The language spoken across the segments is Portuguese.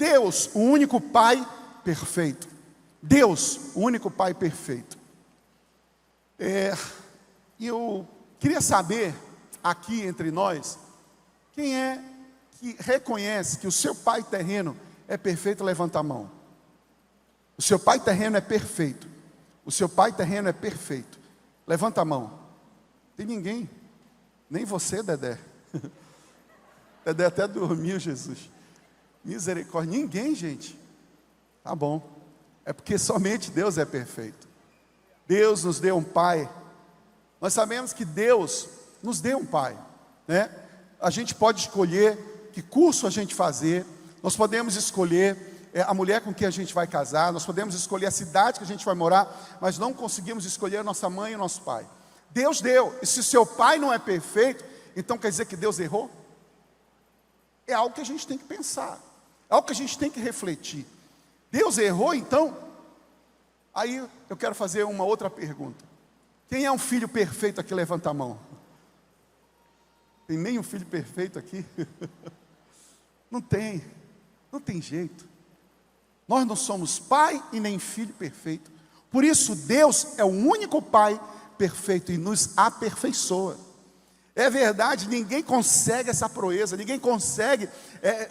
Deus, o único Pai perfeito. Deus, o único Pai perfeito. E eu queria saber, aqui entre nós, quem é que reconhece que o seu pai terreno é perfeito? Levanta a mão. O seu pai terreno é perfeito. O seu pai terreno é perfeito. Levanta a mão. Tem ninguém. Nem você, Dedé. Dedé até dormiu, Jesus. Misericórdia. Ninguém, gente. Tá bom. É porque somente Deus é perfeito. Deus nos deu um pai. Nós sabemos que Deus nos deu um pai, né? A gente pode escolher que curso a gente fazer. Nós podemos escolher a mulher com quem a gente vai casar. Nós podemos escolher a cidade que a gente vai morar. Mas não conseguimos escolher a nossa mãe e o nosso pai. Deus deu. E se seu pai não é perfeito, então quer dizer que Deus errou? É algo que a gente tem que pensar. É algo que a gente tem que refletir. Deus errou, então? Aí eu quero fazer uma outra pergunta. Quem é um filho perfeito aqui? Levanta a mão. Tem nem um filho perfeito aqui? Não tem. Não tem jeito. Nós não somos pai e nem filho perfeito. Por isso Deus é o único pai perfeito e nos aperfeiçoa. É verdade, ninguém consegue essa proeza, ninguém consegue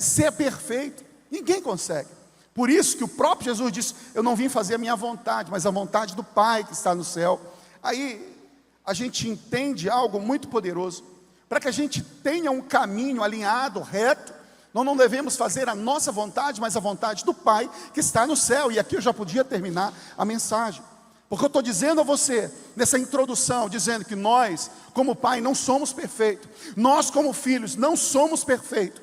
ser perfeito. Ninguém consegue. Por isso que o próprio Jesus disse: eu não vim fazer a minha vontade, mas a vontade do Pai que está no céu. Aí a gente entende algo muito poderoso. Para que a gente tenha um caminho alinhado, reto, nós não devemos fazer a nossa vontade, mas a vontade do Pai que está no céu. E aqui eu já podia terminar a mensagem. Porque eu estou dizendo a você, nessa introdução, dizendo que nós, como pai, não somos perfeitos. Nós, como filhos, não somos perfeitos.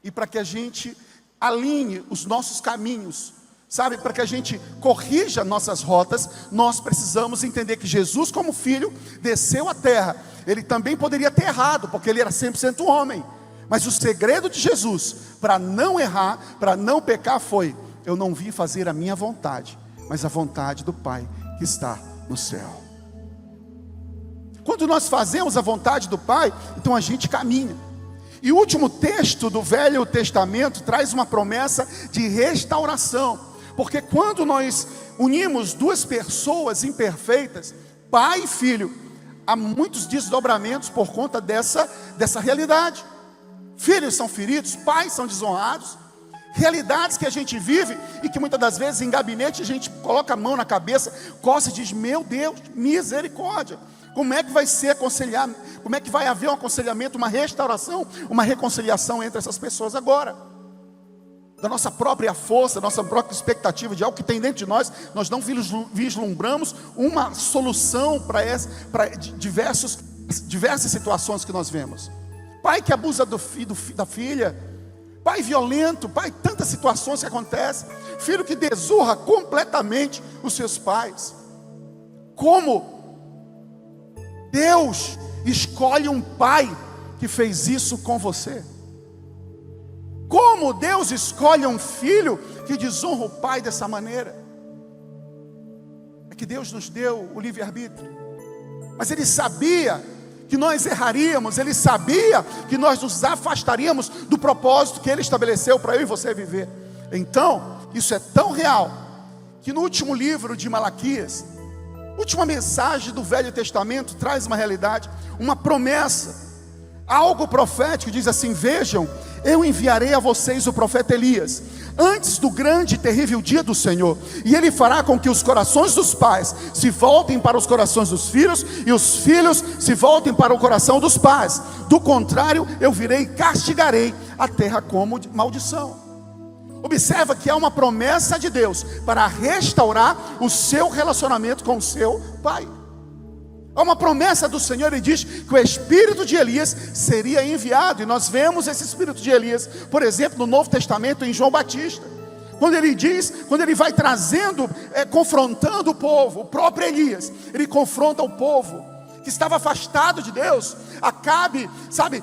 E para que a gente alinhe os nossos caminhos, sabe, para que a gente corrija nossas rotas, nós precisamos entender que Jesus, como filho, desceu à terra. Ele também poderia ter errado, porque ele era 100% homem. Mas o segredo de Jesus, para não errar, para não pecar, foi: eu não vim fazer a minha vontade, mas a vontade do Pai que está no céu. Quando nós fazemos a vontade do Pai, então a gente caminha. E o último texto do Velho Testamento traz uma promessa de restauração. Porque quando nós unimos duas pessoas imperfeitas, pai e filho, há muitos desdobramentos por conta dessa realidade. Filhos são feridos, pais são desonrados. Realidades que a gente vive e que muitas das vezes em gabinete a gente coloca a mão na cabeça, coça e diz: meu Deus, misericórdia. Como é que vai ser aconselhar? Como é que vai haver um aconselhamento, uma restauração, uma reconciliação entre essas pessoas agora? Da nossa própria força, da nossa própria expectativa de algo que tem dentro de nós, nós não vislumbramos uma solução para diversas situações que nós vemos. Pai que abusa da filha, pai violento, pai, tantas situações que acontecem, filho que desonra completamente os seus pais. Como Deus escolhe um pai que fez isso com você? Como Deus escolhe um filho que desonra o pai dessa maneira? É que Deus nos deu o livre-arbítrio, mas Ele sabia que nós erraríamos, Ele sabia que nós nos afastaríamos do propósito que Ele estabeleceu para eu e você viver. Então, isso é tão real, que no último livro de Malaquias, última mensagem do Velho Testamento, traz uma realidade, uma promessa, algo profético. Diz assim: vejam, eu enviarei a vocês o profeta Elias, antes do grande e terrível dia do Senhor, e ele fará com que os corações dos pais se voltem para os corações dos filhos, e os filhos se voltem para o coração dos pais. Do contrário, eu virei e castigarei a terra como maldição. Observa que há uma promessa de Deus para restaurar o seu relacionamento com o seu pai. Há uma promessa do Senhor. Ele diz que o espírito de Elias seria enviado. E nós vemos esse espírito de Elias, por exemplo, no Novo Testamento, em João Batista. Quando ele diz, quando ele vai trazendo, confrontando o povo, o próprio Elias, ele confronta o povo que estava afastado de Deus. Acabe, sabe,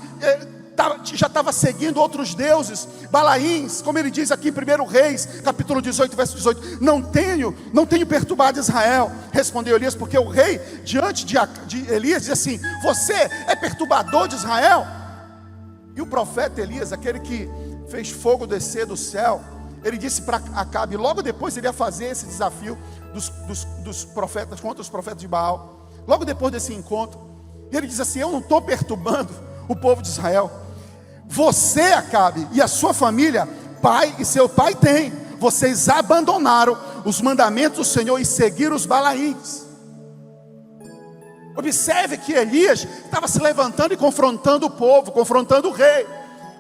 já estava seguindo outros deuses, Balaíns, como ele diz aqui em 1 Reis, capítulo 18, verso 18: não tenho perturbado Israel. Respondeu Elias, porque o rei, diante de Elias, diz assim: você é perturbador de Israel? E o profeta Elias, aquele que fez fogo descer do céu, ele disse para Acabe, logo depois ele ia fazer esse desafio dos profetas contra os profetas de Baal. Logo depois desse encontro, ele diz assim: eu não estou perturbando o povo de Israel. Você, Acabe, e a sua família, pai e seu pai têm. Vocês abandonaram os mandamentos do Senhor e seguiram os Balaíns. Observe que Elias estava se levantando e confrontando o povo, confrontando o rei.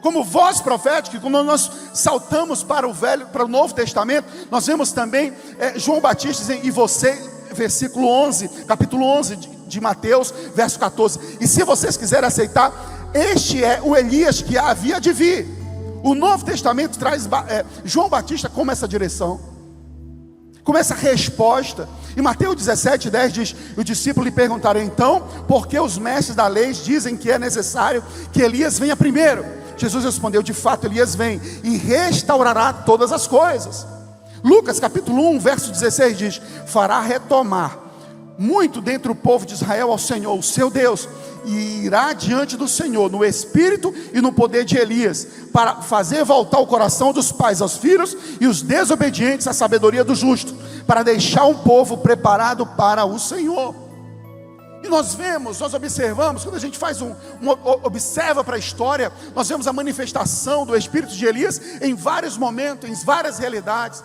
Como voz profética, quando nós saltamos para o Novo Testamento, nós vemos também João Batista dizendo: e você, versículo 11, capítulo 11 de Mateus, verso 14. E se vocês quiserem aceitar, este é o Elias que havia de vir. O Novo Testamento traz João Batista como essa direção, como essa resposta. E Mateus 17:10 diz: o discípulo lhe perguntaram, então, por que os mestres da lei dizem que é necessário que Elias venha primeiro? Jesus respondeu: de fato Elias vem e restaurará todas as coisas. Lucas capítulo 1 verso 16 diz: fará retomar muito dentre o povo de Israel ao Senhor, o seu Deus, e irá diante do Senhor no espírito e no poder de Elias, para fazer voltar o coração dos pais aos filhos e os desobedientes à sabedoria do justo, para deixar um povo preparado para o Senhor. E nós observamos, quando a gente observa para a história, nós vemos a manifestação do espírito de Elias em vários momentos, em várias realidades.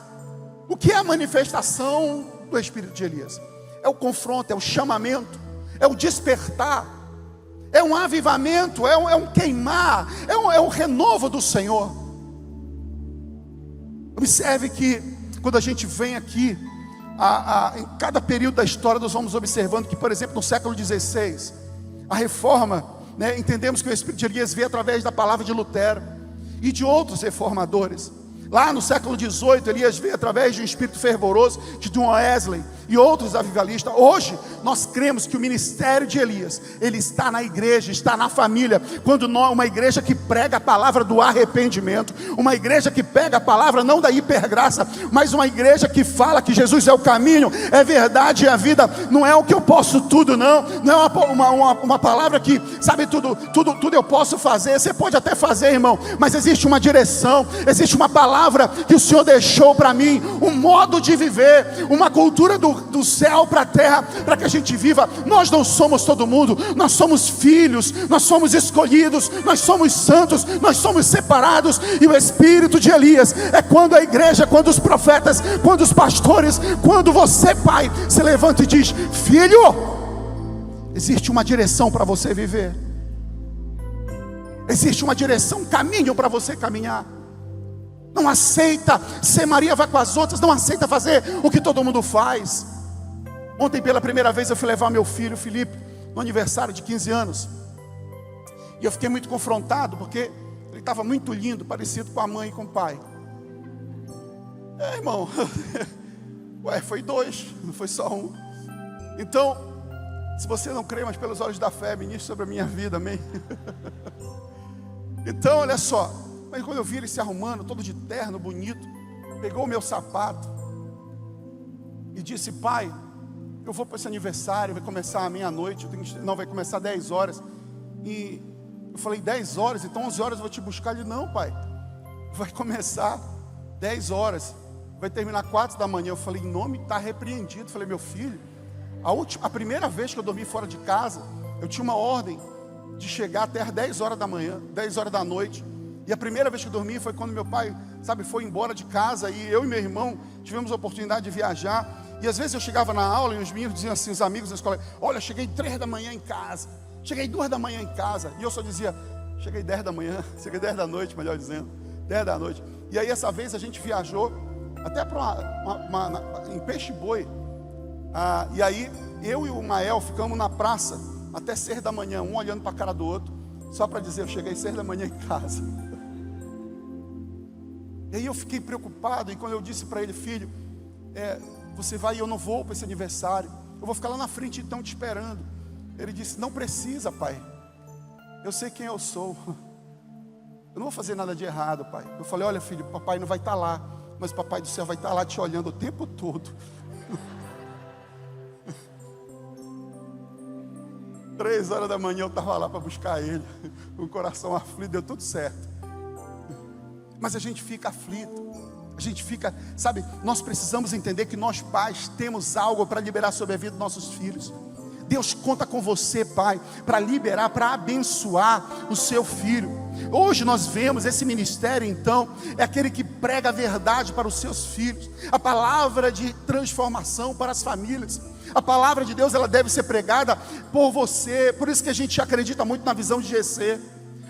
O que é a manifestação do espírito de Elias? É o confronto, é o chamamento, é o despertar, é um avivamento, é um queimar, é um renovo do Senhor. Observe que quando a gente vem aqui, em cada período da história, nós vamos observando que, por exemplo, no século XVI, a reforma, entendemos que o espírito de Elias veio através da palavra de Lutero e de outros reformadores. Lá no século XVIII, Elias veio através de um espírito fervoroso de John Wesley e outros avivalistas. Hoje, nós cremos que o ministério de Elias, ele está na igreja, está na família. Quando nós, uma igreja que prega a palavra do arrependimento, uma igreja que pega a palavra não da hipergraça, mas uma igreja que fala que Jesus é o caminho, é verdade e a vida. Não é o que eu posso tudo, não é uma palavra que, sabe, tudo eu posso fazer. Você pode até fazer, irmão, mas existe uma direção, existe uma palavra que o Senhor deixou para mim, um modo de viver, uma cultura do céu para a terra, para que a gente viva. Nós não somos todo mundo, nós somos filhos, nós somos escolhidos, nós somos santos, nós somos separados. E o espírito de Elias é quando a igreja, quando os profetas, quando os pastores, quando você, pai, se levanta e diz: filho, existe uma direção para você viver, existe uma direção, um caminho para você caminhar. Não aceita ser Maria vai com as outras, não aceita fazer o que todo mundo faz. Ontem pela primeira vez eu fui levar meu filho Felipe no aniversário de 15 anos. E eu fiquei muito confrontado, porque ele estava muito lindo, parecido com a mãe e com o pai. Irmão, foi dois, não foi só um. Então, se você não crê, mas pelos olhos da fé, ministre sobre a minha vida, amém? Então, olha só. Mas quando eu vi ele se arrumando, todo de terno, bonito, pegou o meu sapato e disse: pai, eu vou para esse aniversário, vai começar à meia-noite, não, vai começar 10 horas. E eu falei: 10 horas? Então 11 horas eu vou te buscar. Ele: não, pai, vai começar 10 horas, vai terminar 4 da manhã. Eu falei: em nome, está repreendido. Eu falei: meu filho, a primeira vez que eu dormi fora de casa, eu tinha uma ordem de chegar até às 10 horas da manhã, 10 horas da noite. E a primeira vez que eu dormi foi quando meu pai, foi embora de casa. E eu e meu irmão tivemos a oportunidade de viajar. E às vezes eu chegava na aula e os meninos diziam assim, os amigos da escola: olha, cheguei 3 da manhã em casa, cheguei 2 da manhã em casa. E eu só dizia: cheguei 10 da manhã, cheguei 10 da noite, melhor dizendo, 10 da noite. E aí essa vez a gente viajou até para em Peixe-Boi. E aí eu e o Mael ficamos na praça até 6 da manhã, um olhando para a cara do outro, só para dizer: eu cheguei 6 da manhã em casa. E aí eu fiquei preocupado, e quando eu disse para ele: filho, você vai e eu não vou para esse aniversário, eu vou ficar lá na frente então te esperando. Ele disse: não precisa, pai, eu sei quem eu sou, eu não vou fazer nada de errado, pai. Eu falei: olha, filho, papai não vai estar lá, mas o papai do céu vai estar lá te olhando o tempo todo. 3 horas da manhã eu estava lá para buscar ele, com o coração aflito. Deu tudo certo. Mas a gente fica aflito, A gente fica, sabe, nós precisamos entender que nós pais temos algo para liberar sobre a vida dos nossos filhos. Deus conta com você, pai, para liberar, para abençoar o seu filho. Hoje nós vemos esse ministério, então, é aquele que prega a verdade para os seus filhos, a palavra de transformação para as famílias. A palavra de Deus, ela deve ser pregada por você. Por isso que a gente acredita muito na visão de GC.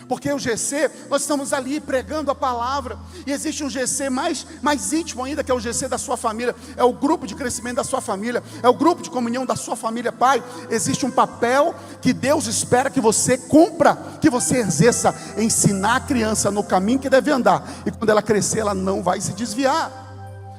Porque o GC, nós estamos ali pregando a palavra. E existe um GC mais íntimo ainda, que é o GC da sua família. É o grupo de crescimento da sua família. É o grupo de comunhão da sua família. Pai, existe um papel que Deus espera que você cumpra, que você exerça. Ensinar a criança no caminho que deve andar. E quando ela crescer, ela não vai se desviar.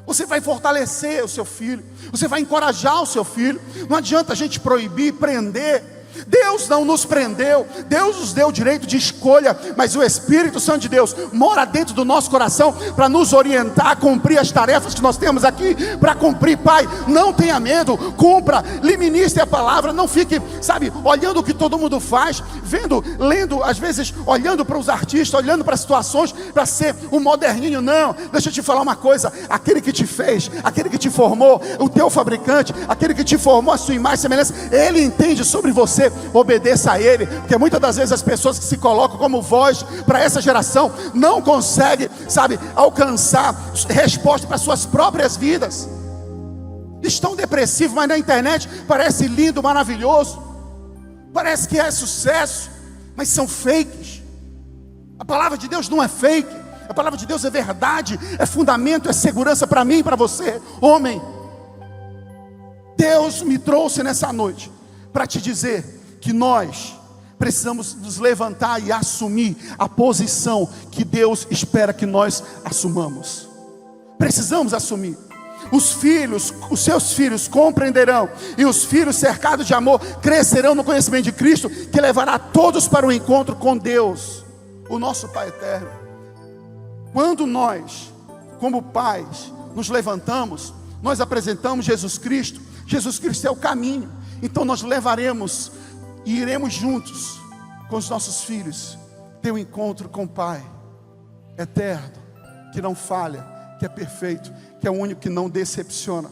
Você vai fortalecer o seu filho. Você vai encorajar o seu filho. Não adianta a gente proibir, prender. Deus não nos prendeu, Deus nos deu o direito de escolha, mas o Espírito Santo de Deus mora dentro do nosso coração para nos orientar a cumprir as tarefas que nós temos aqui para cumprir. Pai, não tenha medo, cumpra, ministre a palavra, não fique, sabe, olhando o que todo mundo faz, vendo, lendo, às vezes olhando para os artistas, olhando para as situações, para ser um moderninho. Não, deixa eu te falar uma coisa: aquele que te fez, aquele que te formou, o teu fabricante, aquele que te formou a sua imagem e semelhança, ele entende sobre você. Obedeça a ele, porque muitas das vezes as pessoas que se colocam como voz para essa geração não conseguem, sabe, alcançar resposta para suas próprias vidas. Estão depressivos, mas na internet parece lindo, maravilhoso, parece que é sucesso, mas são fakes. A palavra de Deus não é fake, a palavra de Deus é verdade, é fundamento, é segurança para mim e para você, homem. Deus me trouxe nessa noite para te dizer que nós precisamos nos levantar e assumir a posição que Deus espera que nós assumamos. Precisamos assumir. Os filhos, os seus filhos compreenderão, e os filhos cercados de amor crescerão no conhecimento de Cristo, que levará todos para o encontro com Deus, o nosso Pai eterno. Quando nós, como pais, nos levantamos, nós apresentamos Jesus Cristo. Jesus Cristo é o caminho. Então nós levaremos e iremos juntos com os nossos filhos ter um encontro com o Pai eterno, que não falha, que é perfeito, que é o único que não decepciona.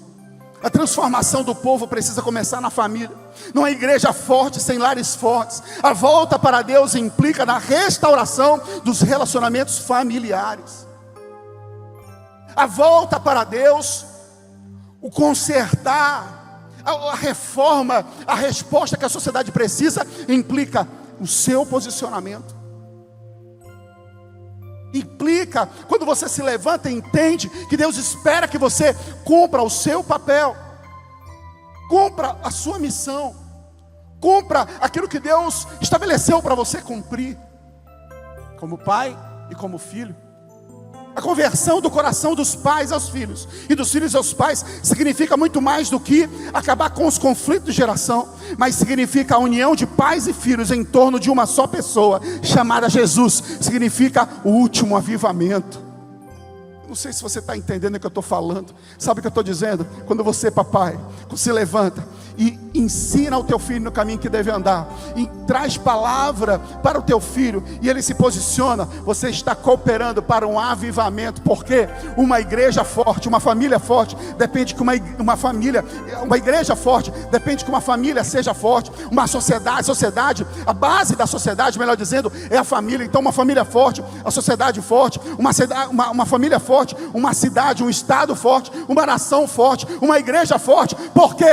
A transformação do povo precisa começar na família. Não é igreja forte sem lares fortes. A volta para Deus implica na restauração dos relacionamentos familiares. A volta para Deus, o consertar, a reforma, a resposta que a sociedade precisa, implica o seu posicionamento. Implica, quando você se levanta e entende que Deus espera que você cumpra o seu papel, cumpra a sua missão, cumpra aquilo que Deus estabeleceu para você cumprir, como pai e como filho. A conversão do coração dos pais aos filhos e dos filhos aos pais significa muito mais do que acabar com os conflitos de geração, mas significa a união de pais e filhos em torno de uma só pessoa, chamada Jesus. Significa o último avivamento. Não sei se você está entendendo o que eu estou falando. Sabe o que eu estou dizendo? Quando você, papai, se levanta e ensina o teu filho no caminho que deve andar, e traz palavra para o teu filho, e ele se posiciona, você está cooperando para um avivamento. Porque uma igreja forte, uma família forte, depende que uma igreja forte depende que uma família seja forte. Uma sociedade, a base da sociedade, melhor dizendo, é a família. Então uma família forte, a sociedade forte, uma família forte, uma cidade, um estado forte, uma nação forte, uma igreja forte. Porque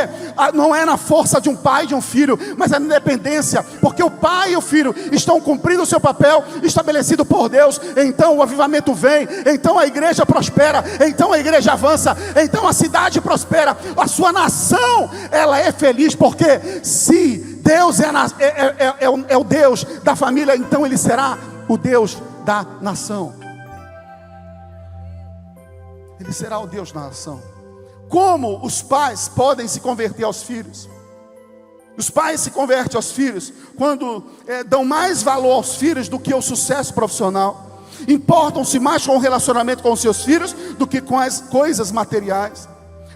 não é na força de um pai e de um filho, mas é na dependência, porque o pai e o filho estão cumprindo o seu papel estabelecido por Deus. Então o avivamento vem, então a igreja prospera, então a igreja avança, então a cidade prospera, a sua nação, ela é feliz. Porque se Deus é o Deus da família, então Ele será o Deus da nação. Ele será o Deus da nação. Como os pais podem se converter aos filhos? Os pais se convertem aos filhos quando dão mais valor aos filhos do que ao sucesso profissional. Importam-se mais com o relacionamento com os seus filhos do que com as coisas materiais.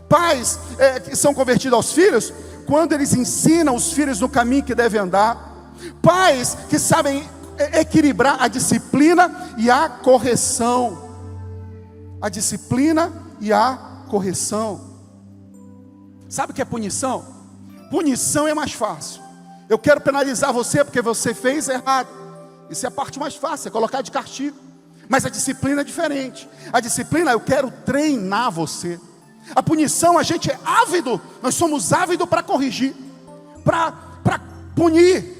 Pais que são convertidos aos filhos quando eles ensinam os filhos no caminho que devem andar. Pais que sabem equilibrar a disciplina e a correção. a disciplina e a correção. Sabe o que é punição? Punição é mais fácil. Eu quero penalizar você porque você fez errado. Isso é a parte mais fácil, é colocar de castigo. Mas a disciplina é diferente. A disciplina, eu quero treinar você. A punição, a gente é ávido. Nós somos ávidos para corrigir, para punir.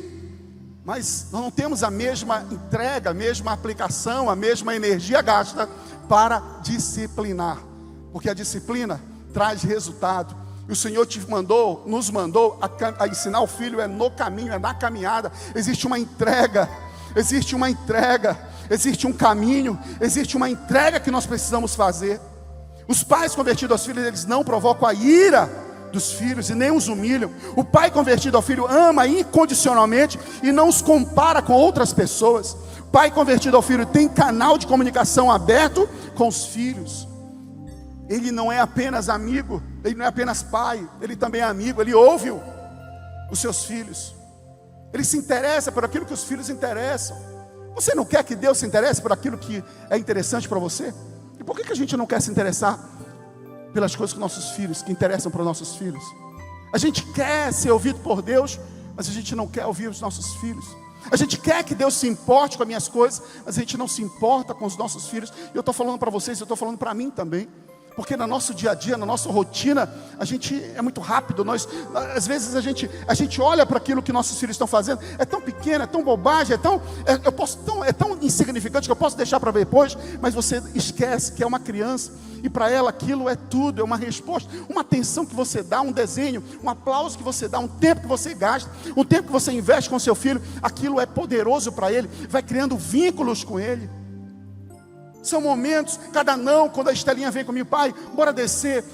Mas nós não temos a mesma entrega, a mesma aplicação, a mesma energia gasta para disciplinar. Porque a disciplina traz resultado. E o Senhor nos mandou a ensinar o filho no caminho, é na caminhada. Existe uma entrega, existe um caminho, existe uma entrega que nós precisamos fazer. Os pais convertidos aos filhos, eles não provocam a ira dos filhos e nem os humilham. O pai convertido ao filho ama incondicionalmente e não os compara com outras pessoas. O pai convertido ao filho tem canal de comunicação aberto com os filhos. Ele não é apenas amigo, ele não é apenas pai, ele também é amigo. Ele ouve os seus filhos, ele se interessa por aquilo que os filhos interessam. Você não quer que Deus se interesse por aquilo que é interessante para você? E por que a gente não quer se interessar pelas coisas que nossos filhos, que interessam para os nossos filhos? A gente quer ser ouvido por Deus, mas a gente não quer ouvir os nossos filhos. A gente quer que Deus se importe com as minhas coisas, mas a gente não se importa com os nossos filhos. E eu estou falando para vocês, eu estou falando para mim também. Porque no nosso dia a dia, na nossa rotina, a gente é muito rápido. Às vezes a gente olha para aquilo que nossos filhos estão fazendo. É tão pequeno, é tão bobagem, é tão insignificante que eu posso deixar para depois. Mas você esquece que é uma criança e para ela aquilo é tudo, é uma resposta, uma atenção que você dá, um desenho, um aplauso que você dá, um tempo que você gasta, um tempo que você investe com seu filho. Aquilo é poderoso para ele, vai criando vínculos com ele. São momentos, cada não, quando a Estelinha vem comigo, pai, bora descer.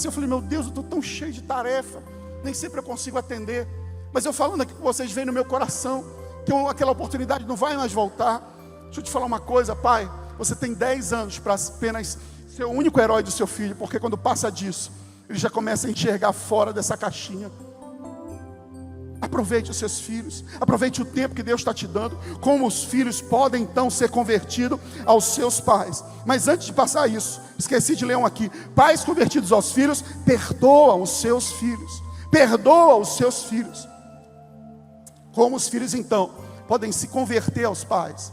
Eu falei, meu Deus, eu estou tão cheio de tarefa, nem sempre eu consigo atender. Mas eu falando aqui com vocês, vem no meu coração, que aquela oportunidade não vai mais voltar. Deixa eu te falar uma coisa, pai, você tem 10 anos para apenas ser o único herói do seu filho, porque quando passa disso, ele já começa a enxergar fora dessa caixinha. Aproveite os seus filhos, aproveite o tempo que Deus está te dando. Como os filhos podem então ser convertidos aos seus pais. Mas antes de passar isso, esqueci de ler um aqui. Pais convertidos aos filhos, perdoam os seus filhos. Perdoa os seus filhos. Como os filhos então podem se converter aos pais?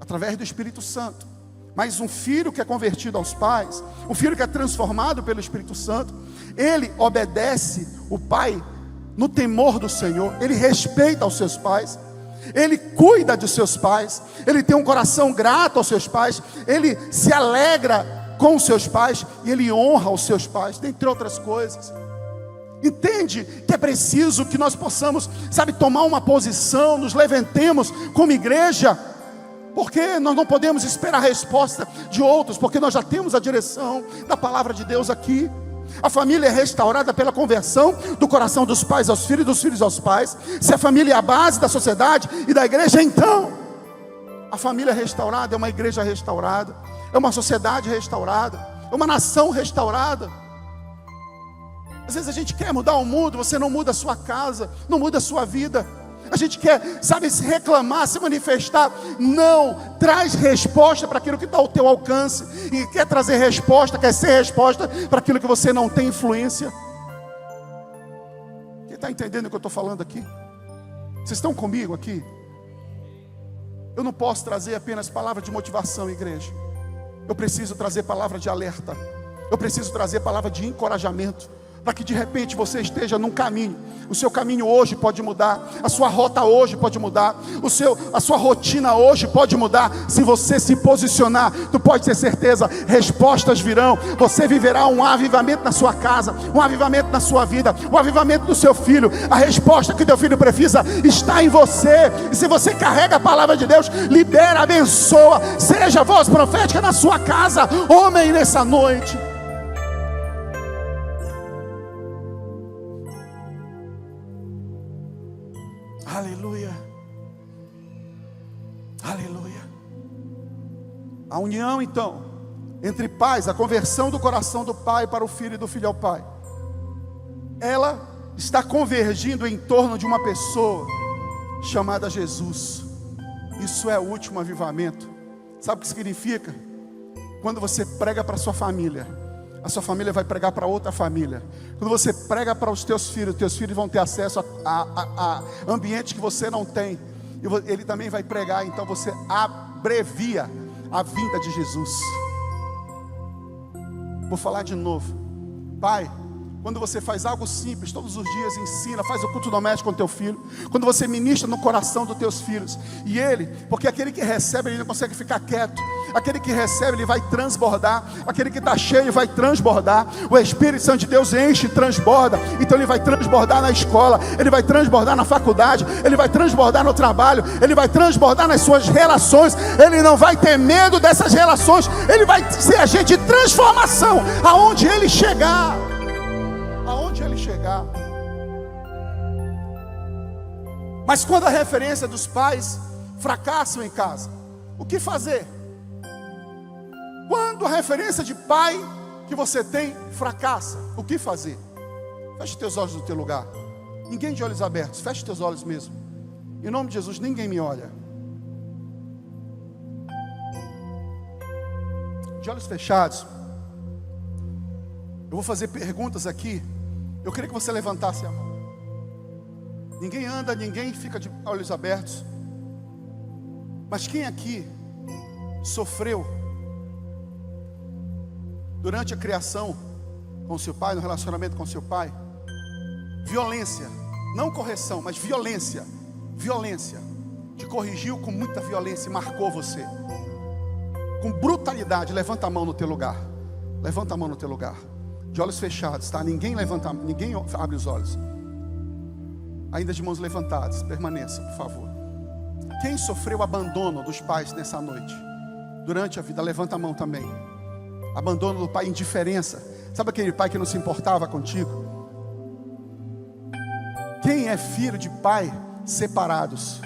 Através do Espírito Santo. Mas um filho que é convertido aos pais, um filho que é transformado pelo Espírito Santo, ele obedece o pai no temor do Senhor, ele respeita os seus pais, ele cuida de seus pais, ele tem um coração grato aos seus pais, ele se alegra com os seus pais e ele honra os seus pais, dentre outras coisas. Entende que é preciso que nós possamos, tomar uma posição, nos levantemos como igreja, porque nós não podemos esperar a resposta de outros, porque nós já temos a direção da palavra de Deus aqui. A família é restaurada pela conversão do coração dos pais aos filhos, dos filhos aos pais. Se a família é a base da sociedade e da igreja, então a família restaurada é uma igreja restaurada, é uma sociedade restaurada, é uma nação restaurada. Às vezes a gente quer mudar o mundo, você não muda a sua casa, não muda a sua vida. A gente quer, se reclamar, se manifestar. Não, traz resposta para aquilo que está ao teu alcance. E quer trazer resposta, quer ser resposta para aquilo que você não tem influência. Quem está entendendo o que eu estou falando aqui? Vocês estão comigo aqui? Eu não posso trazer apenas palavra de motivação, igreja. Eu preciso trazer palavra de alerta. Eu preciso trazer palavra de encorajamento, para que de repente você esteja num caminho. O seu caminho hoje pode mudar, a sua rota hoje pode mudar, a sua rotina hoje pode mudar. Se você se posicionar, tu pode ter certeza, respostas virão. Você viverá um avivamento na sua casa, um avivamento na sua vida, um avivamento do seu filho. A resposta que teu filho precisa está em você. E se você carrega a palavra de Deus, libera, abençoa. Seja voz profética na sua casa, homem, nessa noite. Aleluia, aleluia. A união então entre pais, a conversão do coração do pai para o filho e do filho ao pai, ela está convergindo em torno de uma pessoa chamada Jesus. Isso é o último avivamento. Sabe o que significa? Quando você prega para a sua família, a sua família vai pregar para outra família. Quando você prega para os teus filhos vão ter acesso a ambientes que você não tem. E ele também vai pregar, então você abrevia a vinda de Jesus. Vou falar de novo. Pai, quando você faz algo simples, todos os dias ensina, faz o culto doméstico com teu filho. Quando você ministra no coração dos teus filhos. E ele, porque aquele que recebe, ele não consegue ficar quieto. Aquele que recebe, ele vai transbordar. Aquele que está cheio vai transbordar. O Espírito Santo de Deus enche e transborda. Então ele vai transbordar na escola, ele vai transbordar na faculdade, ele vai transbordar no trabalho, ele vai transbordar nas suas relações. Ele não vai ter medo dessas relações. Ele vai ser agente de transformação aonde ele chegar. Aonde ele chegar. Mas quando a referência dos pais fracassam em casa, o que fazer? Quando a referência de pai que você tem fracassa, o que fazer? Feche teus olhos no teu lugar. Ninguém de olhos abertos, feche teus olhos mesmo. Em nome de Jesus, ninguém me olha. De olhos fechados, eu vou fazer perguntas aqui. Eu queria que você levantasse a mão. Ninguém anda, ninguém fica de olhos abertos. Mas quem aqui sofreu durante a criação com seu pai, no relacionamento com seu pai, violência, não correção, mas violência, te corrigiu com muita violência e marcou você, com brutalidade? Levanta a mão no teu lugar, levanta a mão no teu lugar, de olhos fechados, tá? Ninguém abre os olhos, ainda de mãos levantadas, permaneça, por favor. Quem sofreu abandono dos pais nessa noite, durante a vida, levanta a mão também. Abandono do pai, indiferença. Sabe aquele pai que não se importava contigo? Quem é filho de pai separados,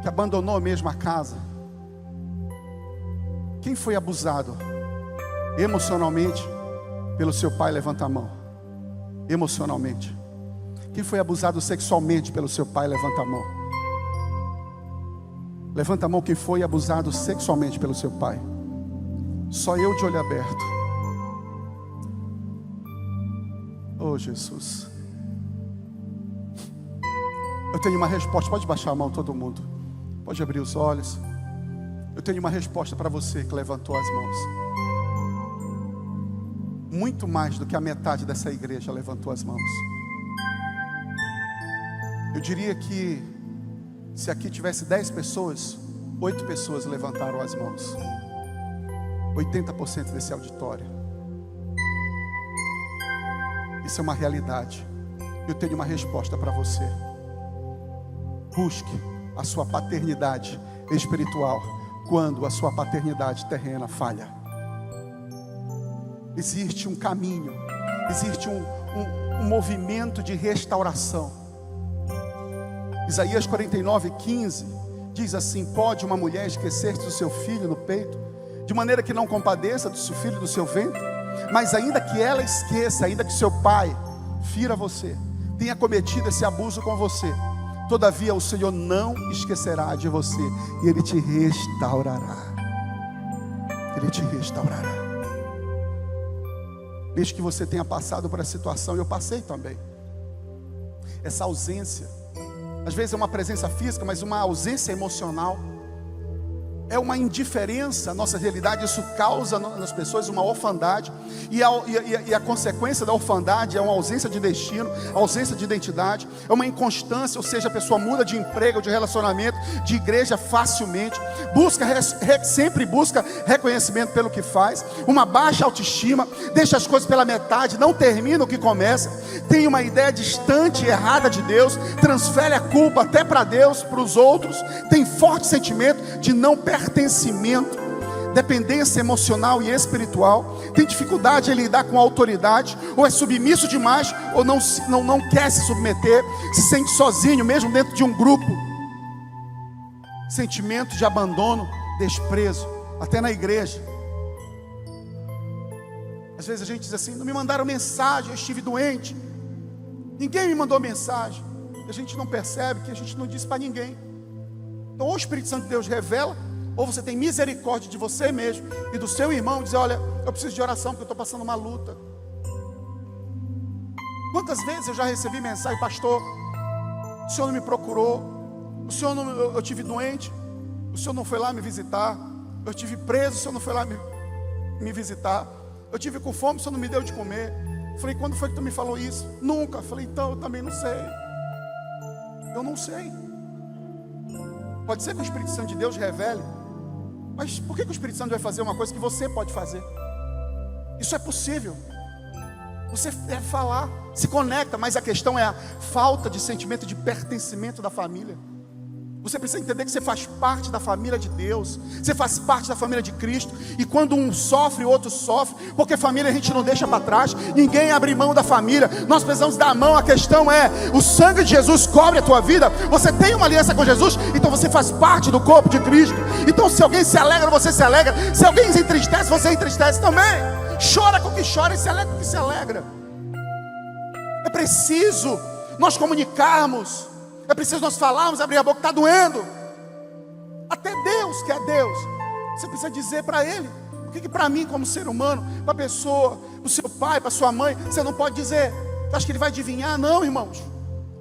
que abandonou mesmo a casa? Quem foi abusado emocionalmente pelo seu pai? Levanta a mão. Emocionalmente. Quem foi abusado sexualmente pelo seu pai? Levanta a mão. Levanta a mão quem foi abusado sexualmente pelo seu pai. Só eu de olho aberto. Oh Jesus. Eu tenho uma resposta. Pode baixar a mão todo mundo. Pode abrir os olhos. Eu tenho uma resposta para você que levantou as mãos. Muito mais do que a metade dessa igreja levantou as mãos. Eu diria que se aqui tivesse 10 pessoas, 8 pessoas levantaram as mãos. 80% desse auditório. Isso é uma realidade. Eu tenho uma resposta para você. Busque a sua paternidade espiritual quando a sua paternidade terrena falha. Existe um caminho, existe um movimento de restauração. Isaías 49:15 diz assim: pode uma mulher esquecer-se do seu filho no peito, de maneira que não compadeça do seu filho do seu ventre? Mas ainda que ela esqueça, ainda que seu pai fira você, tenha cometido esse abuso com você, todavia o Senhor não esquecerá de você, e Ele te restaurará. Ele te restaurará. Desde que você tenha passado por essa situação, eu passei também. Essa ausência, às vezes é uma presença física, mas uma ausência emocional. É uma indiferença à nossa realidade. Isso causa nas pessoas uma orfandade. E a consequência da orfandade é uma ausência de destino, ausência de identidade. É uma inconstância, ou seja, a pessoa muda de emprego, de relacionamento, de igreja facilmente. Sempre busca reconhecimento pelo que faz. Uma baixa autoestima, deixa as coisas pela metade, não termina o que começa. Tem uma ideia distante e errada de Deus. Transfere a culpa até para Deus, para os outros. Tem forte sentimento de não pertencimento, dependência emocional e espiritual. Tem dificuldade em lidar com a autoridade, ou é submisso demais, ou não quer se submeter, se sente sozinho mesmo dentro de um grupo. Sentimento de abandono, desprezo, até na igreja. Às vezes a gente diz assim: não me mandaram mensagem, eu estive doente, ninguém me mandou mensagem. E a gente não percebe que a gente não disse para ninguém. Então ou o Espírito Santo de Deus revela, ou você tem misericórdia de você mesmo e do seu irmão, dizer: olha, eu preciso de oração porque eu estou passando uma luta. Quantas vezes eu já recebi mensagem: pastor, o senhor não me procurou, eu tive doente, o senhor não foi lá me visitar, eu tive preso, o senhor não foi lá me visitar, eu tive com fome, o senhor não me deu de comer. Falei: quando foi que tu me falou isso? Nunca. Falei: então eu também não sei. Eu não sei. Pode ser que o Espírito Santo de Deus revele, mas por que o Espírito Santo vai fazer uma coisa que você pode fazer? Isso é possível. Você deve falar, se conecta, mas a questão é a falta de sentimento de pertencimento da família. Você precisa entender que você faz parte da família de Deus, você faz parte da família de Cristo. E quando um sofre, o outro sofre, porque família a gente não deixa para trás. Ninguém abre mão da família, nós precisamos dar a mão. A questão é, o sangue de Jesus cobre a tua vida. Você tem uma aliança com Jesus, então você faz parte do corpo de Cristo. Então se alguém se alegra, você se alegra. Se alguém se entristece, você entristece também. Chora com o que chora e se alegra com o que se alegra. É preciso nós comunicarmos, é preciso nós falarmos, abrir a boca. Está doendo. Até Deus, que é Deus, você precisa dizer para Ele. Por que para mim, como ser humano, para a pessoa, para o seu pai, para a sua mãe, você não pode dizer? Você acha que Ele vai adivinhar? Não, irmãos.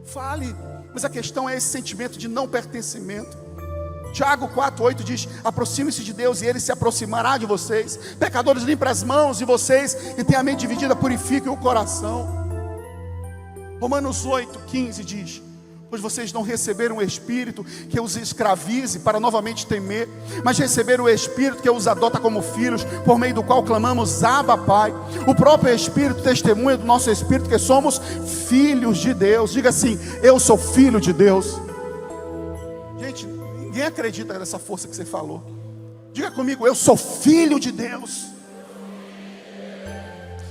Fale. Mas a questão é esse sentimento de não pertencimento. Tiago 4,8 diz: aproxime-se de Deus e Ele se aproximará de vocês. Pecadores, limpem as mãos de vocês, e tem a mente dividida, purifiquem o coração. Romanos 8,15 diz: pois vocês não receberam o Espírito que os escravize para novamente temer, mas receberam o Espírito que os adota como filhos, por meio do qual clamamos: Abba, Pai. O próprio Espírito testemunha do nosso Espírito que somos filhos de Deus. Diga assim: eu sou filho de Deus. Gente, ninguém acredita nessa força que você falou. Diga comigo: eu sou filho de Deus.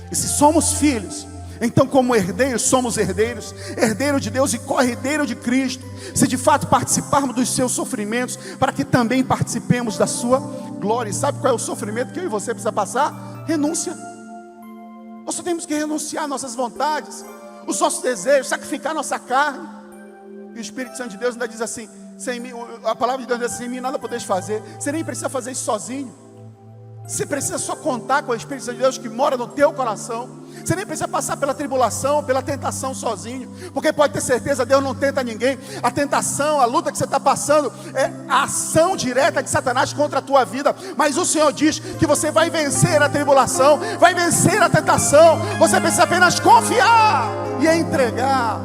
E se somos filhos, então como herdeiros, somos herdeiros, herdeiro de Deus e co-herdeiro de Cristo, se de fato participarmos dos seus sofrimentos, para que também participemos da sua glória. E sabe qual é o sofrimento que eu e você precisa passar? Renúncia. Nós só temos que renunciar nossas vontades, os nossos desejos, sacrificar nossa carne. E o Espírito Santo de Deus ainda diz assim: sem mim, a palavra de Deus diz assim: sem mim nada podeis fazer. Você nem precisa fazer isso sozinho. Você precisa só contar com o Espírito Santo de Deus que mora no teu coração. Você nem precisa passar pela tribulação, pela tentação sozinho, porque pode ter certeza, Deus não tenta ninguém. A tentação, a luta que você está passando é a ação direta de Satanás contra a tua vida. Mas o Senhor diz que você vai vencer a tribulação, vai vencer a tentação. Você precisa apenas confiar e entregar,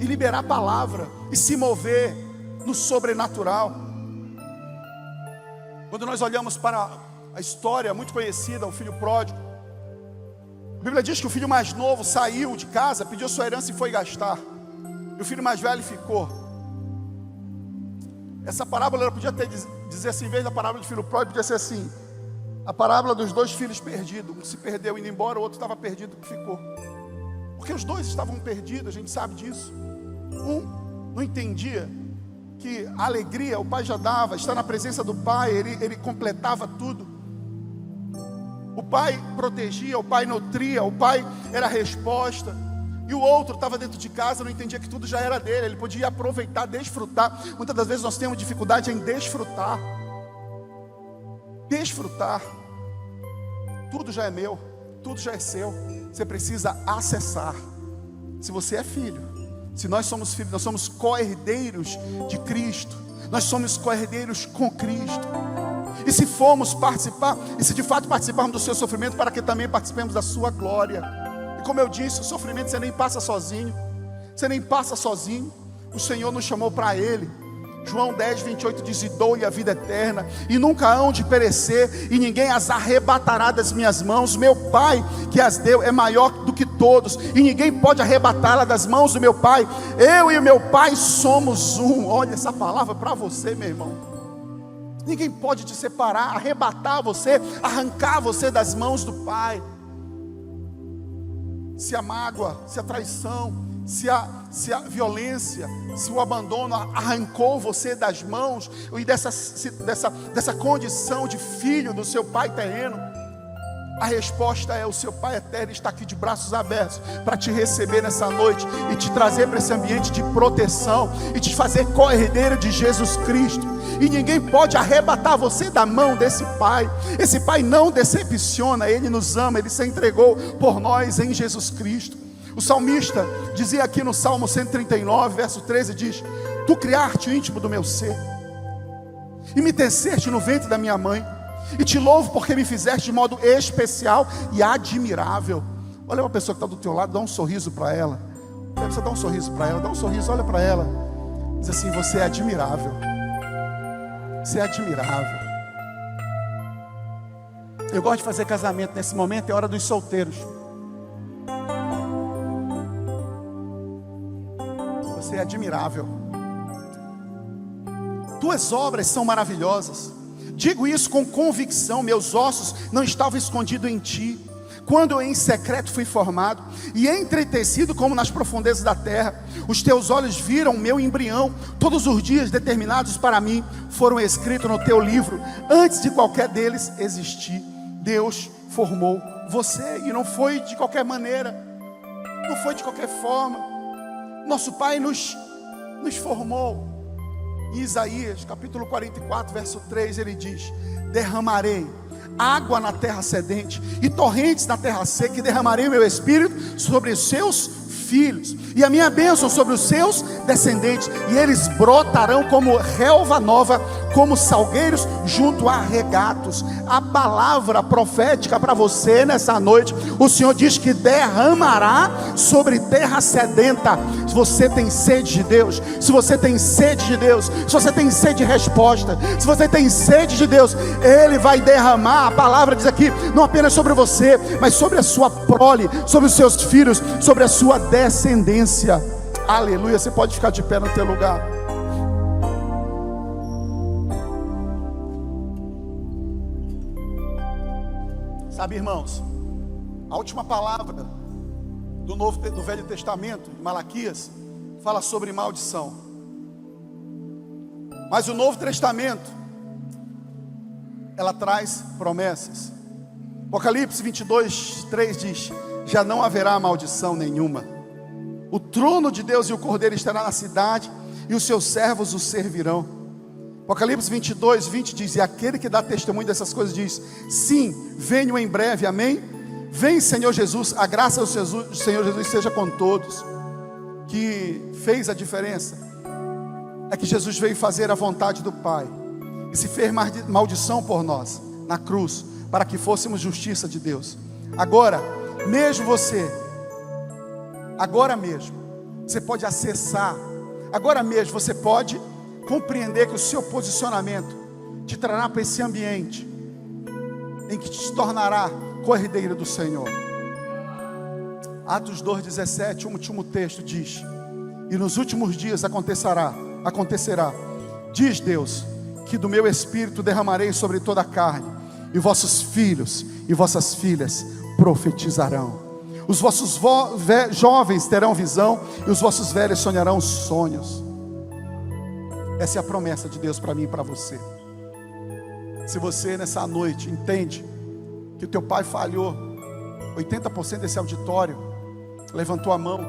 e liberar a palavra, e se mover no sobrenatural. Quando nós olhamos para a história muito conhecida, o filho pródigo, a Bíblia diz que o filho mais novo saiu de casa, pediu sua herança e foi gastar, e o filho mais velho ficou. Essa parábola ela podia dizer assim, em vez da parábola do filho pródigo, podia ser assim: a parábola dos dois filhos perdidos. Um se perdeu indo embora, o outro estava perdido que ficou. Porque os dois estavam perdidos, a gente sabe disso. Um não entendia que a alegria o pai já dava, estar na presença do pai, ele completava tudo. O pai protegia, o pai nutria, o pai era a resposta. E o outro estava dentro de casa, não entendia que tudo já era dele, ele podia aproveitar, desfrutar. Muitas das vezes nós temos dificuldade em desfrutar. Desfrutar. Tudo já é meu, tudo já é seu. Você precisa acessar. Se você é filho, se nós somos filhos, nós somos co-herdeiros de Cristo. Nós somos co-herdeiros com Cristo. E se formos participar, e se de fato participarmos do seu sofrimento, para que também participemos da sua glória. E como eu disse, o sofrimento você nem passa sozinho. Você nem passa sozinho. O Senhor nos chamou para Ele. João 10:28 diz: e dou-lhe a vida eterna, e nunca hão de perecer, e ninguém as arrebatará das minhas mãos. Meu Pai que as deu é maior do que todos, e ninguém pode arrebatá-la das mãos do meu Pai. Eu e o meu Pai somos um. Olha essa palavra para você, meu irmão. Ninguém pode te separar, arrebatar você, arrancar você das mãos do Pai. Se a mágoa, se a traição, se a violência, se o abandono arrancou você das mãos e dessa condição de filho do seu pai terreno, A resposta é: o seu Pai eterno está aqui de braços abertos para te receber nessa noite e te trazer para esse ambiente de proteção e te fazer co-herdeiro de Jesus Cristo. E ninguém pode arrebatar você da mão desse Pai. Esse Pai não decepciona, Ele nos ama, Ele se entregou por nós em Jesus Cristo. O salmista dizia aqui no Salmo 139, verso 13, diz: Tu criaste o íntimo do meu ser e me teceste no ventre da minha mãe. E te louvo porque me fizeste de modo especial e admirável. Olha uma pessoa que está do teu lado, dá um sorriso para ela. Você dá um sorriso para ela, dá um sorriso, olha para ela. Diz assim: você é admirável. Você é admirável. Eu gosto de fazer casamento nesse momento, é hora dos solteiros. Você é admirável. Tuas obras são maravilhosas. Digo isso com convicção, meus ossos não estavam escondidos em ti, quando eu em secreto fui formado, e entretecido como nas profundezas da terra. Os teus olhos viram o meu embrião, todos os dias determinados para mim, foram escritos no teu livro, antes de qualquer deles existir. Deus formou você, e não foi de qualquer maneira, não foi de qualquer forma. Nosso Pai nos formou. Em Isaías, capítulo 44, verso 3, ele diz: derramarei água na terra sedente e torrentes na terra seca, e derramarei o meu espírito sobre os seus filhos, e a minha bênção sobre os seus descendentes, e eles brotarão como relva nova, como salgueiros junto a regatos. A palavra profética para você nessa noite, o Senhor diz que derramará sobre terra sedenta. Se você tem sede de Deus, se você tem sede de Deus, se você tem sede de resposta, se você tem sede de Deus, Ele vai derramar. A palavra diz aqui, não apenas sobre você, mas sobre a sua prole, sobre os seus filhos, sobre a sua descendência. Aleluia. Você pode ficar de pé no teu lugar. Sabe, irmãos, a última palavra do Velho Testamento, de Malaquias, fala sobre maldição. Mas o Novo Testamento, ela traz promessas. Apocalipse 22, 3 diz: já não haverá maldição nenhuma. O trono de Deus e o Cordeiro estará na cidade, e os seus servos o servirão. Apocalipse 22, 20 diz: e aquele que dá testemunho dessas coisas diz: sim, venho em breve, amém? Vem, Senhor Jesus. A graça do Senhor Jesus seja com todos. Que fez a diferença é que Jesus veio fazer a vontade do Pai, e se fez maldição por nós na cruz, para que fôssemos justiça de Deus. Agora mesmo você pode acessar, agora mesmo você pode compreender que o seu posicionamento te trará para esse ambiente em que te tornará cordeiro do Senhor. Atos 2,17, o último texto diz: e nos últimos dias acontecerá, diz Deus, que do meu espírito derramarei sobre toda a carne, e vossos filhos e vossas filhas profetizarão. Os vossos jovens terão visão, e os vossos velhos sonharão sonhos. Essa é a promessa de Deus para mim e para você. Se você nessa noite entende que o teu pai falhou, 80% desse auditório levantou a mão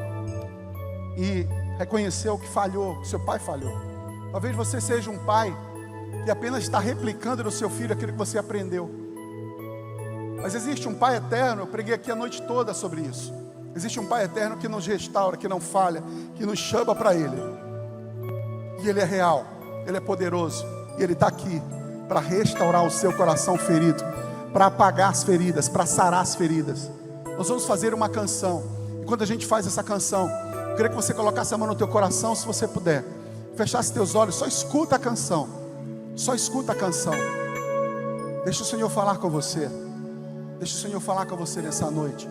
e reconheceu que falhou, que seu pai falhou. Talvez você seja um pai que apenas está replicando no seu filho aquilo que você aprendeu. Mas existe um Pai eterno, eu preguei aqui a noite toda sobre isso. Existe um Pai eterno que nos restaura, que não falha, que nos chama para Ele. E Ele é real, Ele é poderoso, e Ele está aqui para restaurar o seu coração ferido, para apagar as feridas, para sarar as feridas. Nós vamos fazer uma canção, e quando a gente faz essa canção, eu queria que você colocasse a mão no teu coração, se você puder, fechasse teus olhos, só escuta a canção, só escuta a canção. Deixa o Senhor falar com você. Deixa o Senhor falar com você nessa noite.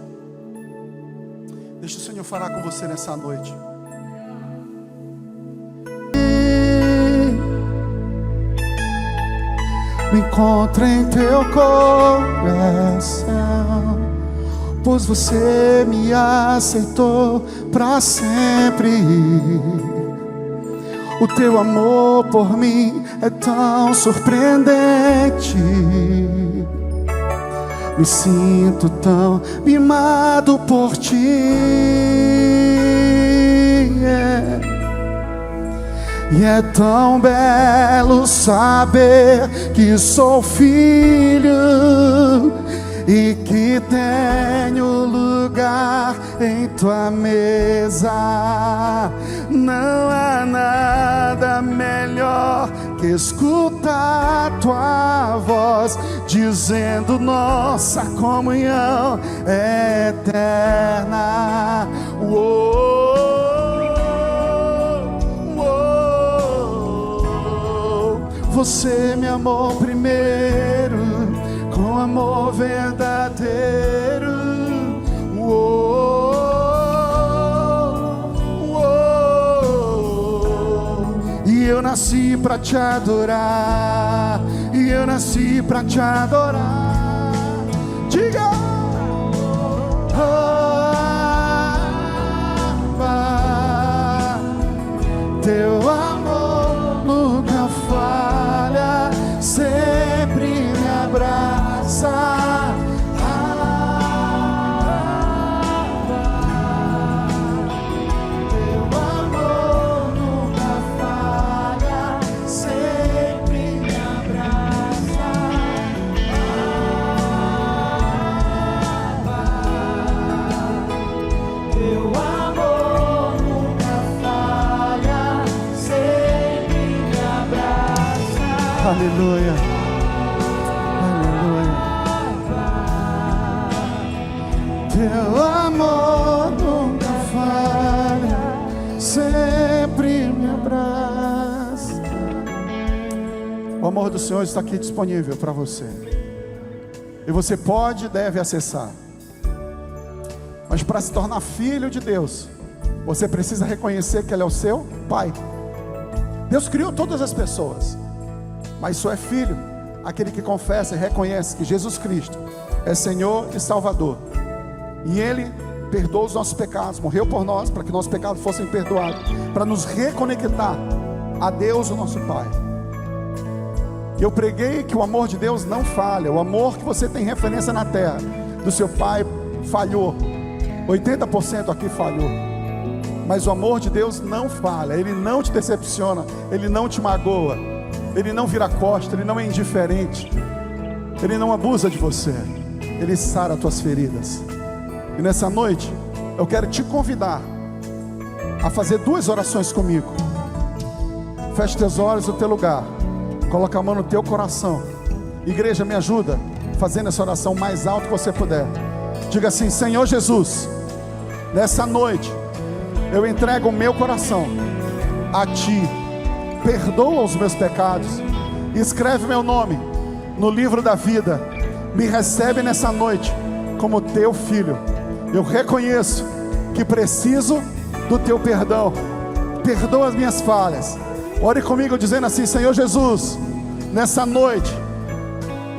Deixa o Senhor falar com você nessa noite. Me encontra em teu coração, pois você me aceitou para sempre. O teu amor por mim é tão surpreendente. Me sinto tão mimado por ti. E é tão belo saber que sou filho e que tenho lugar em tua mesa. Não há nada melhor que escutar tua voz dizendo: nossa comunhão é eterna. Você me amou primeiro, com amor verdadeiro. E eu nasci pra te adorar. E eu nasci pra te adorar. Diga! Teu amor nunca falha, sempre me abraça. Teu amor nunca falha, sempre me abraça. Teu amor nunca falha, sempre me abraça. Aleluia. Teu amor nunca falha, sempre me abraça. O amor do Senhor está aqui disponível para você. E você pode e deve acessar. Mas para se tornar filho de Deus, você precisa reconhecer que Ele é o seu Pai. Deus criou todas as pessoas, mas só é filho aquele que confessa e reconhece que Jesus Cristo é Senhor e Salvador. E Ele perdoou os nossos pecados, morreu por nós para que nossos pecados fossem perdoados, para nos reconectar a Deus, o nosso Pai. E eu preguei que o amor de Deus não falha. O amor que você tem referência na terra do seu Pai falhou, 80% aqui falhou, mas o amor de Deus não falha. Ele não te decepciona, Ele não te magoa, Ele não vira costa, Ele não é indiferente, Ele não abusa de você, Ele sara as tuas feridas. E nessa noite eu quero te convidar a fazer 2 orações comigo. Feche teus olhos no teu lugar, coloca a mão no teu coração. Igreja, me ajuda fazendo essa oração mais alto que você puder. Diga assim: Senhor Jesus, nessa noite eu entrego o meu coração a Ti. Perdoa os meus pecados, escreve meu nome no livro da vida. Me recebe nessa noite como Teu filho. Eu reconheço que preciso do Teu perdão. Perdoa as minhas falhas. Ore comigo dizendo assim: Senhor Jesus, nessa noite,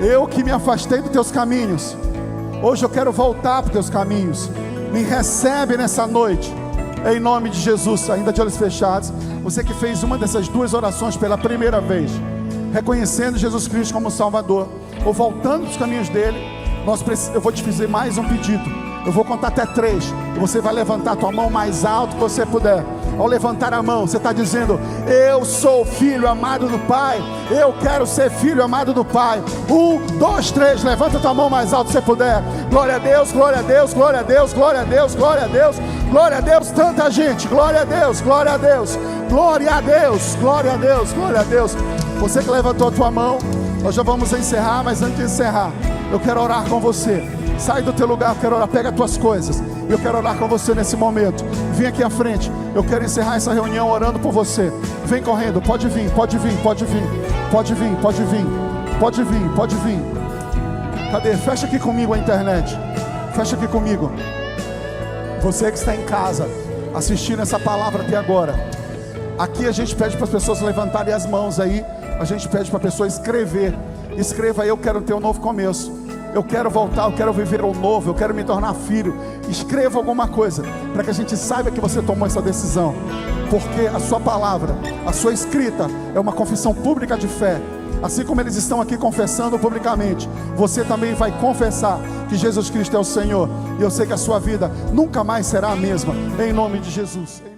eu que me afastei dos Teus caminhos, hoje eu quero voltar para os Teus caminhos. Me recebe nessa noite, em nome de Jesus. Ainda de olhos fechados, você que fez uma dessas 2 orações pela primeira vez, reconhecendo Jesus Cristo como Salvador, ou voltando para os caminhos dele, eu vou te fazer mais um pedido. Eu vou contar até 3 e você vai levantar a tua mão mais alto que você puder. Ao levantar a mão, você está dizendo: eu sou filho amado do Pai. Eu quero ser filho amado do Pai. 1, 2, 3, levanta a tua mão mais alto que você puder. Glória a Deus, glória a Deus, glória a Deus, glória a Deus, glória a Deus, glória a Deus. Tanta gente, glória a Deus, glória a Deus, glória a Deus, glória a Deus, glória a Deus. Você que levantou a tua mão, nós já vamos encerrar, mas antes de encerrar, eu quero orar com você. Sai do teu lugar, eu quero orar, pega as tuas coisas. Eu quero orar com você nesse momento. Vem aqui à frente, eu quero encerrar essa reunião orando por você. Vem correndo, pode vir, pode vir, pode vir. Pode vir, pode vir, pode vir, pode vir. Cadê? Fecha aqui comigo a internet. Fecha aqui comigo. Você que está em casa, assistindo essa palavra até agora. Aqui a gente pede para as pessoas levantarem as mãos aí. A gente pede para a pessoa escrever. Escreva aí: eu quero ter um novo começo. Eu quero voltar, eu quero viver o novo, eu quero me tornar filho. Escreva alguma coisa, para que a gente saiba que você tomou essa decisão. Porque a sua palavra, a sua escrita, é uma confissão pública de fé. Assim como eles estão aqui confessando publicamente, você também vai confessar que Jesus Cristo é o Senhor. E eu sei que a sua vida nunca mais será a mesma, em nome de Jesus.